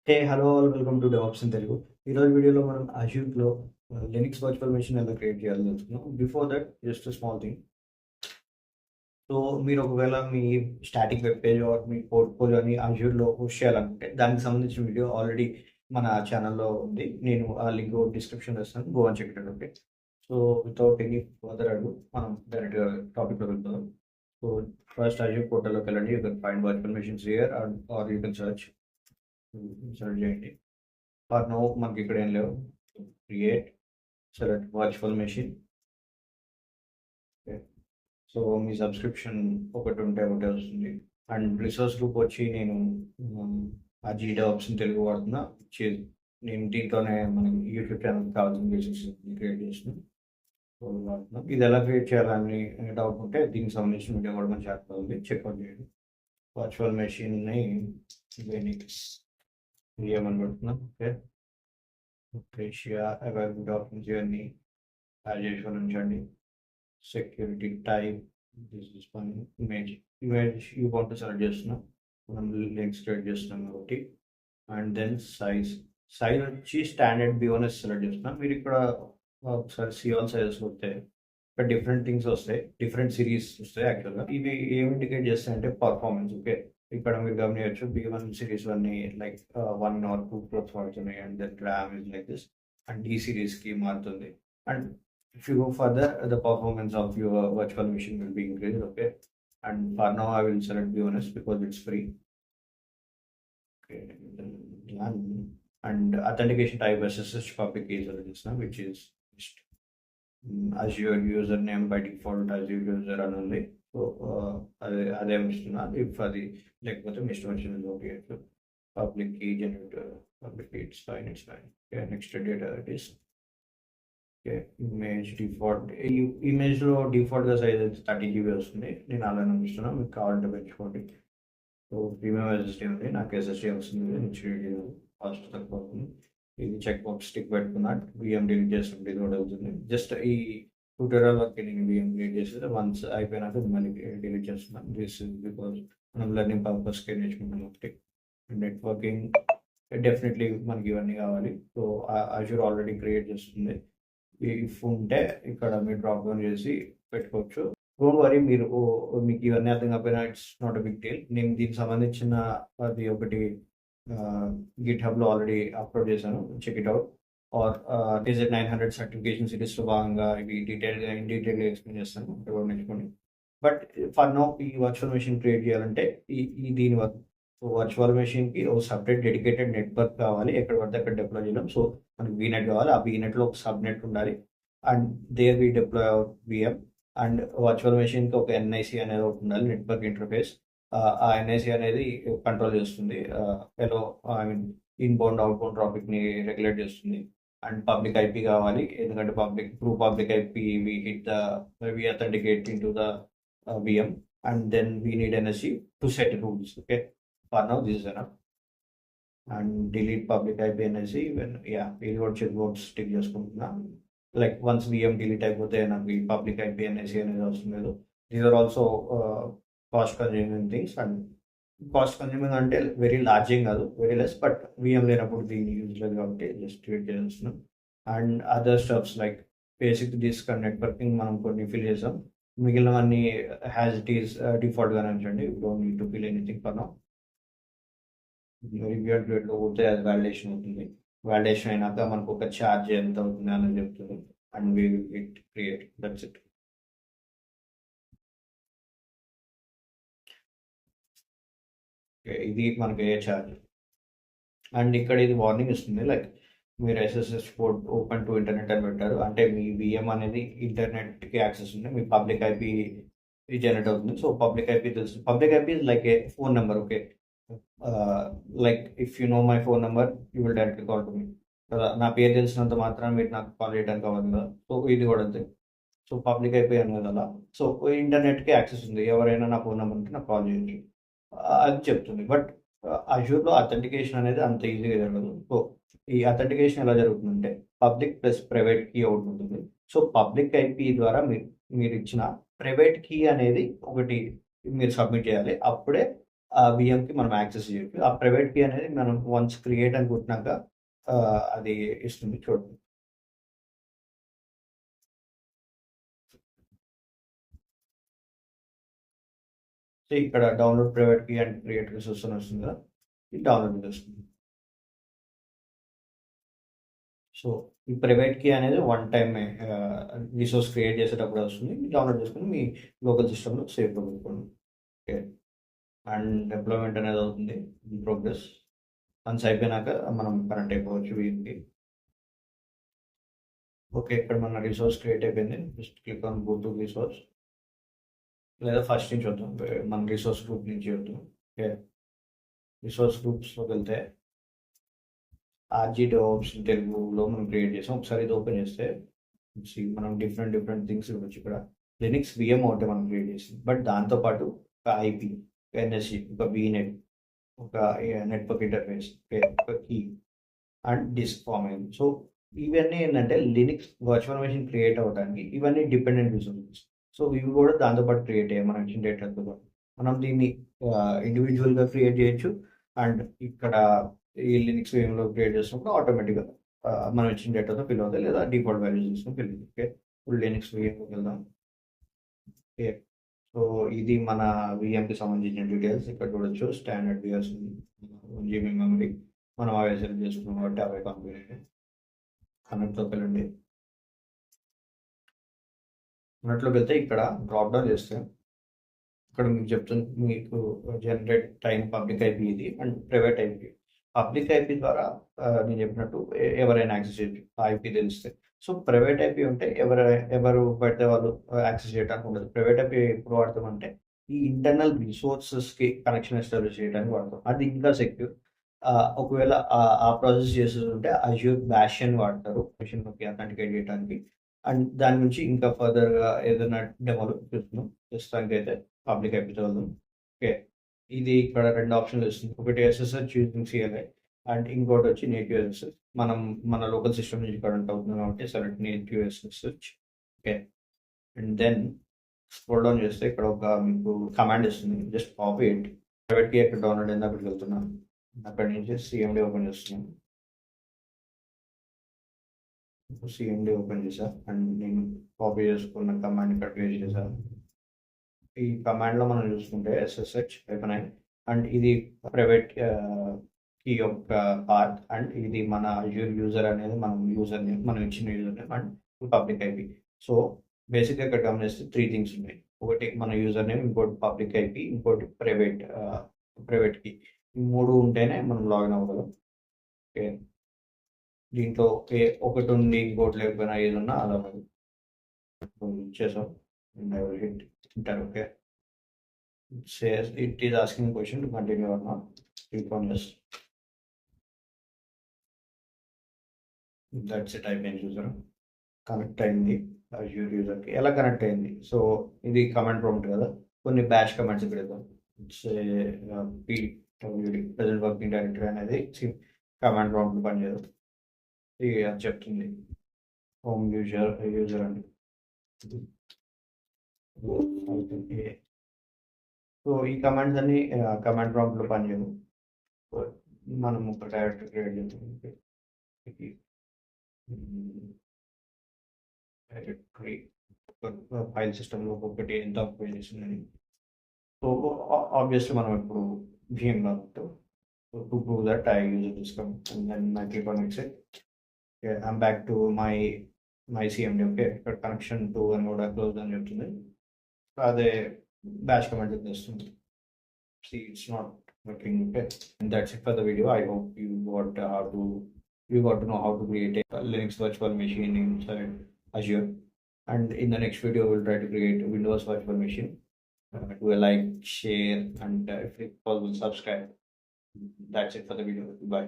Hey! Hello all welcome to DevOps in Telugu. ఈరోజు వీడియోలో మనం అజ్యూర్‌లో లినక్స్ వర్చువల్ మెషిన్ ఎలా క్రియేట్ చేయాలో తెలుసుకుందాం. Before that just a small thing. So, మీరు ఒకవేళ మీ స్టాటిక్ వెబ్ పేజ్ ఆర్ మీ పోర్ట్‌ఫోలియోని అజ్యూర్‌లో హోస్ట్ చేయాలనుకుంటే దానికి సంబంధించిన వీడియో ఆల్రెడీ మన ఛానెల్‌లో ఉంది. నేను ఆ లింక్ డిస్క్రిప్షన్‌లో ఇస్తాను. Go and check it out. Okay. So, without any further ado మనం డైరెక్ట్‌గా టాపిక్‌లోకి వెళ్దాం. సో, ఫస్ట్ అజ్యూర్ పోర్టల్‌లోకెళ్ళండి. You can find virtual machines here or you can search చేయండి. ఫర్ నౌ మనకి ఇక్కడ ఏం లేవు. Create, select virtual machine. Okay. So మీ సబ్స్క్రిప్షన్ ఒకటి ఉంటే ఒకటే వస్తుంది. అండ్ రిసోర్స్ గ్రూప్ వచ్చి నేను ఆ జీడబ్స్ తెలుగు వాడుతున్నా. నేను దీంట్లోనే మనకి యూట్యూబ్ ఛానల్ కావాల్సిన బేసిక్స్ క్రియేట్ చేస్తున్నాను. సో వాడుతున్నాం. ఇది ఎలా క్రియేట్ చేయాలని డౌట్ ఉంటే దీనికి సంబంధించిన వీడియో కూడా మన ఛానల్ ఉంది, చెక్అవుట్ చేయండి. వర్చువల్ మెషిన్ని బెనిక్స్ ఏమని పెడుతున్నాం. ఓకే. ఏషియా అవైలబుల్ డాక్యుమెంట్స్ ఇవన్నీ యాడ్ చేసి ఉంచండి. Security type, this is one image you want select చేస్తున్నాం. మనం లింక్స్ క్రియేట్ చేస్తున్నాం కాబట్టి. అండ్ దెన్ సైజ్ వచ్చి స్టాండర్డ్ B1S సెలెక్ట్ చేస్తున్నాం. మీరు ఇక్కడ ఒకసారి సిఆల్ సైజెస్ వస్తాయి. ఇక్కడ డిఫరెంట్ థింగ్స్ వస్తాయి, డిఫరెంట్ సిరీస్ వస్తాయి. యాక్చువల్గా ఇవి ఏమి ఇండికేట్ చేస్తాయి అంటే పర్ఫార్మెన్స్. ఓకే. ఇక్కడ మీరు గమనించవచ్చు B1 సిరీస్ అన్ని లైక్ 1 or 2 క్రోర్స్ వాడుతున్నాయి. And then RAM is like this. And ఈ సిరీస్కి మారుతుంది. And if you go further, the performance of your virtual machine will be increased. Okay. And for now I will select B1S because it's free. Okay. And authentication type SSH public key service now, which is Azure username by default Azure user only. So అదే ఇస్తున్నా. If అది లేకపోతే mister machine is okay. So public key generator, public key, it's fine. Okay. Next data it is. Okay. ఇమేజ్లో డిఫాల్ట్గా size అయితే 30 GB వస్తుంది. నేను అలానే ఇస్తున్నాను, మీకు కావాలంటే పెంచుకోండి. సో ప్రీమియం SSD ఉంది, నాకు SSD వస్తుంది. HDD కాస్ట్ తక్కువ అవుతుంది. ఇది చెక్ బాక్స్ టిక్ పెట్టుకున్నా. VM డిలీట్ చేస్తుంటే ఇది కూడా అవుతుంది. జస్ట్ ఈ ట్యూటోరియల్ వరకు నేను VM డిలీట్ చేసేది. వన్స్ అయిపోయినాక మళ్ళీ డిలీట్ చేస్తున్నాను. దిస్ ఇస్ బికాజ్ మనం లెర్నింగ్ పర్పస్కి నేర్చుకుంటాం ఒకటి. నెట్వర్కింగ్ డెఫినెట్లీ మనకి ఇవన్నీ కావాలి. సో అజ్యూర్ ఆల్రెడీ క్రియేట్ చేస్తుంది. ఇఫ్ ఉంటే ఇక్కడ మీరు డ్రాప్ డౌన్ చేసి పెట్టుకోవచ్చు. డోంట్ వరీ, మీకు ఇవన్నీ అర్థం కాకపోయినా it's not a big deal. నేను దీనికి సంబంధించిన అది ఒకటి గిట్ హబ్లో ఆల్రెడీ అప్లోడ్ చేశాను, check it out. Our TZ 900 certification సిరీస్లో భాగంగా ఇవి డీటెయిల్గా ఎక్స్ప్లెయిన్ చేస్తాను, నేర్చుకోండి. బట్ ఫర్ నౌ ఈ వర్చువల్ మెషిన్ క్రియేట్ చేయాలంటే దీని వర్చువల్ మెషిన్కి ఒక సపరేట్ డెడికేటెడ్ నెట్వర్క్ కావాలి. ఎక్కడ పడితే అక్కడ డిప్లాయ్ చేయడం. సో మనకి వీనెట్ కావాలి. ఆ వీనెట్లో ఒక సబ్నెట్ ఉండాలి. And there we deploy our VM. And virtual మెషిన్కి ఒక NIC అనేది ఒకటి ఉండాలి, నెట్వర్క్ ఇంటర్ఫేస్. ఆ NIC అనేది కంట్రోల్ చేస్తుంది, ఐ మీన్ ఇన్బౌండ్ అవుట్బౌండ్ ట్రాఫిక్ని రెగ్యులేట్ చేస్తుంది. అండ్ పబ్లిక్ IP కావాలి, ఎందుకంటే public IP we authenticate in to the VM. And then we need NIC to set rules. Okay. For now this is enough. And delete public IP అనేసి ఇది కూడా check box tick చేసుకుంటున్నా. Like once VM delete అయిపోతే నాకు ఈ public IP అనేసి అనేది అవసరం లేదు. These are also cost consuming things. And cost consuming అంటే వెరీ లార్జ్ ఏం కాదు, వెరీ లెస్. బట్ VM లేనప్పుడు దీన్ని యూజ్ లేదు కాబట్టి జస్ట్ క్రియేట్ చేస్తున్నాం. And other stuffs like basic disk and networking మనం కొన్ని ఫిల్ చేసాం. మిగిలినవన్నీ హ్యాజ్ ఇట్ ఈస్ డిఫాల్ట్గానే ఉంచండి. Don't need to fill anything for now. Reviewed గ్రేడ్లో పోతే అది వాలిడేషన్ అవుతుంది. వాలిడేషన్ అయినాక మనకు ఒక ఛార్జ్ ఎంత అవుతుంది అని చెప్తుంది. And we it create, that's it. ఇది మనకి ఏ ఛార్జ్. అండ్ ఇక్కడ ఇది వార్నింగ్ ఇస్తుంది, లైక్ మీరు SSH port open to internet అని పెట్టారు అంటే మీ VM అనేది ఇంటర్నెట్కి యాక్సెస్ ఉంది, మీ పబ్లిక్ IP జనరేట్ అవుతుంది. సో పబ్లిక్ IP తెలుసు. Public IP is like a phone number. Okay. Like if you know my phone number you will directly call to me కదా. నా పేరు తెలిసినంత మాత్రం మీరు నాకు కాల్ చేయడానికి అవ్వదు కదా. సో ఇది కూడా అంతే. సో పబ్లిక్ అయిపోయాను కదా అలా. సో ఇంటర్నెట్కి యాక్సెస్ ఉంది, ఎవరైనా నా ఫోన్ నెంబర్ ఉంటే నాకు కాల్ చేయొచ్చు అది చెప్తుంది. బట్ అజ్యూర్లో అథెంటికేషన్ అనేది అంత ఈజీగా జరగదు. సో ఈ అథెంటికేషన్ ఎలా జరుగుతుందంటే పబ్లిక్ ప్లస్ ప్రైవేట్ కీ ఒకటి ఉంటుంది. సో పబ్లిక్ IP ద్వారా మీరు ఇచ్చిన ప్రైవేట్ కీ అనేది ఒకటి మీరు సబ్మిట్ చేయాలి. అప్పుడే ఆ VMకి మనం యాక్సెస్ చేయొచ్చు. ఆ ప్రైవేట్ కీ అనేది మనం వన్స్ క్రియేట్ అని కొట్టినాక అది ఇస్తుంది చూడండి. సో, ఇక్కడ download private key and create resource అని వస్తుంది కదా! ఇది డౌన్‌లోడ్ చేస్తుంది. సో, ఈ ప్రైవేట్ కీ అనేది వన్ టైమే రిసోర్స్ క్రియేట్ చేసేటప్పుడు వస్తుంది. డౌన్‌లోడ్ చేసుకొని మీ లోకల్ సిస్టమ్‌లో సేవ్‌గా పెట్టుకోండి. ఓకే. అండ్ డిప్లాయ్‌మెంట్ అనేది అవుతుంది. In progress. వన్స్ అయిపోయినాక మనం కనెక్ట్ అయిపోవచ్చు వీటికి. ఓకే. ఇక్కడ మన రిసోర్స్ క్రియేట్ అయిపోయింది. Just click on go to resource. లేదా ఫస్ట్ నుంచి వద్దాం. మన రిసోర్స్ గ్రూప్ నుంచి వద్దాం. ఓకే. రిసోర్స్ గ్రూప్స్‌లోకి వెళ్తే ఆర్జీ డెవాప్స్ తెలుగులో మనం క్రియేట్ చేసాం. ఒకసారి ఇది ఓపెన్ చేస్తే మనం డిఫరెంట్ థింగ్స్ ఇవ్వచ్చు ఇక్కడ. లినక్స్ VM ఒకటే మనం క్రియేట్ చేసింది. బట్ దాంతో పాటు ఒక ఐపీ, ఎన్ఎస్సి, ఒక వీనెట్, ఒక నెట్వర్క్ ఇంటర్ఫేస్, ఒక కీ అండ్ డిస్క్ ఫామ్ అయింది. సో, ఇవన్నీ ఏంటంటే లినక్స్ వర్చువల్ మెషిన్ క్రియేట్ అవ్వడానికి ఇవన్నీ డిపెండెంట్ రిసోర్సెస్. సో, ఇవి కూడా దాంతో పాటు క్రియేట్ అయ్యాయి మనం ఇచ్చిన డేటాతో పాటు. మనం దీన్ని ఇండివిజువల్‌గా క్రియేట్ చేయొచ్చు. అండ్ ఇక్కడ ఈ లినక్స్ VMలో క్రియేట్ చేసినప్పుడు ఆటోమేటిక్‌గా మనం ఇచ్చిన డేటాతో ఫిల్ అవుతాయి. లేదా డిఫాల్ట్ వాల్యూస్ తీసుకొని ఫిల్ అవుతాయి. ఓకే. ఇప్పుడు లినక్స్ VMలోకి వెళ్దాం. ఓకే. సో, ఇది మన VMకి సంబంధించిన డీటెయిల్స్. ఇక్కడ చూడొచ్చు స్టాండర్డ్ బియర్స్ ఉంది. 1 జీబీ మెమరీ. మనం అవే సెలెక్ట్ చేసుకున్నాం కాబట్టి అవే కాన్ఫిగర్ అయ్యాయి. కనెక్ట్‌లోకి వెళ్ళండి. కనెక్ట్‌లోకి వెళ్తే ఇక్కడ డ్రాప్ డౌన్ చేస్తే ఇక్కడ మీకు చెప్తుంది మీకు జనరేట్ అయిన పబ్లిక్ ఐపీ ఇది and private IP. Public IP ద్వారా నేను చెప్పినట్టు ఎవరైనా యాక్సెస్ చేయొచ్చు. ఆ ఐపీ తెలిస్తే. సో, ప్రైవేట్ ఐపీ ఉంటే ఎవరు పడితే వాళ్ళు యాక్సెస్ చేయడానికి ఉండదు. ప్రైవేట్ ఐపీ ఎప్పుడు వాడతామంటే ఈ ఇంటర్నల్ రిసోర్సెస్‌కి కనెక్షన్ ఎస్టాబ్లిష్ చేయడానికి వాడతాం. అది ఇంకా సెక్యూర్. ఒకవేళ ఆ ప్రాసెస్ చేసేదుంటే అజ్యూర్ బ్యాషియన్ వాడతారు మెషిన్‌లోకి అథెంటికేట్ చేయడానికి. అండ్ దాని నుంచి ఇంకా ఫర్దర్‌గా ఏదైనా డెమోలు చూస్తున్నాం. ప్రస్తుతానికైతే పబ్లిక్ ఐపీ చదువుదాం. ఓకే. ఇది ఇక్కడ 2 ఆప్షన్‌లు ఇస్తుంది. ఒకటి SSH యూజింగ్ CLI అండ్ ఇంకోటొచ్చి నేటివ్ SSH. మనం మన లోకల్ సిస్టమ్ నుంచి కనెక్ట్ అవుతున్నాం కాబట్టి select native SSH. Okay. And then scroll down చేస్తే ఇక్కడ ఒక మీకు కమాండ్ ఇస్తుంది. Just copy it. Private key ఎక్కడ డౌన్‌లోడ్ అయిందో అక్కడికి వెళ్తున్నాను. అక్కడి నుంచి CMD ఓపెన్ చేస్తున్నాను. CMD ఓపెన్ చేశా. అండ్ నేను కాపీ చేసుకున్న కమాండ్ ఇక్కడ పేస్ట్ చేశాను. ఈ కమాండ్‌లో మనం చూసుకుంటే SSH-i అండ్ ఇది ప్రైవేట్ కీ యొక్క పాత్ అండ్ ఇది మన అజ్యూర్ యూజర్ అనేది యూజర్ నేమ్ మనం ఇచ్చిన user name and public IP. So, బేసిక్‌గా ఇక్కడ గమనిస్తే 3 థింగ్స్ ఉన్నాయి. ఒకటి మన యూజర్ నేమ్, ఇంకోటి పబ్లిక్ ఐపీ, ఇంకోటి ప్రైవేట్ కీ. ఈ 3 ఉంటేనే మనం లాగిన్ అవ్వగలం. ఓకే. దీంట్లో ఒకటి ఉండి ఇంకోటి లేకపోయినా ఏదున్నా అది అవ్వదు. చేసాం. And I will hit enter. Okay. Says it is asking question to continue or not. Click on yes. That's it. అయిపోయింది చూసారా? కనెక్ట్ అయింది అజ్యూర్ యూజర్‌కి. ఎలా కనెక్ట్ అయింది? సో, ఇది కమాండ్ ప్రాంప్ట్ కదా! కొన్ని బ్యాష్ కమాండ్స్ ఇక్కడ ఇద్దాం. It's PWD present working directory అనేది కమాండ్ ప్రాంప్ట్ పనిచేయదు. అది చెప్తుంది. హోమ్ యూజర్ అని. సో, ఈ కమాండ్స్ అన్ని కమాండ్ ప్రాంప్ట్‌లో పనిచేయవు. మనం ఒక డైరెక్టరీ క్రియేట్ చేద్దాం. డైరెక్టరీ ఫైల్ సిస్టమ్‌లో ఒక్కొక్కటి ఎంత ఆక్యుపై చేసిందని. సో, ఆబ్వియస్లీ మనం ఇప్పుడు VMలో ఉంటాం. So, to prove that I use this command and then I click on exit. Okay, I'm back to my CMD. Okay, ఇక్కడ కనెక్షన్ టు అని కూడా క్లోజ్ అని చెప్తుంది. అదే బ్యాష్ కమాండ్ చేస్తుంది. See, it's not working. Okay, and that's it for the video. I hope you got to know how to create a Linux virtual machine inside Azure. And in the next video, we'll try to create a Windows virtual machine. Do a like, share, and if possible, subscribe. That's it for the video. Bye.